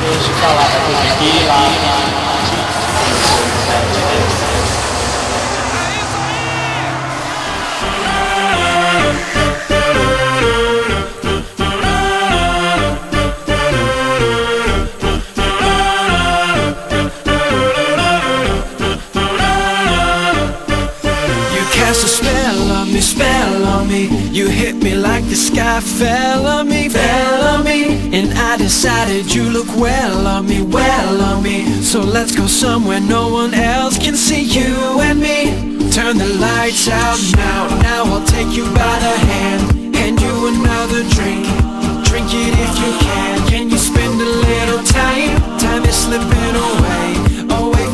Deixa eu falar, vai ter que ir lá. Cast a spell on me. You hit me like the sky fell on me, fell on me. And I decided you look well on me, well on me. So let's go somewhere no one else can see, you and me. Turn the lights out now, now I'll take you by the hand, hand you another drink. Drink it if you can you spend a little time? Time is slipping away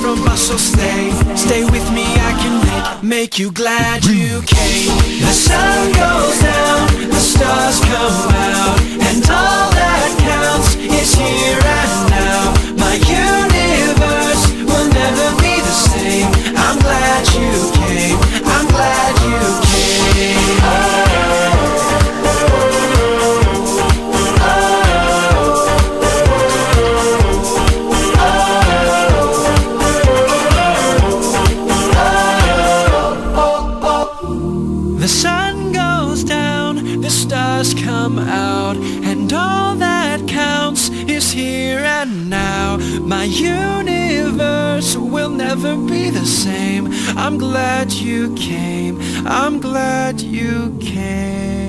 from us, so stay with me, I can make you glad you came. The sun goes down, the stars come out, and all that counts is here and now. My universe will never be the same. I'm glad you came, I'm glad you came. The sun goes down, the stars come out, and all that counts is here and now. My universe will never be the same. I'm glad you came, I'm glad you came.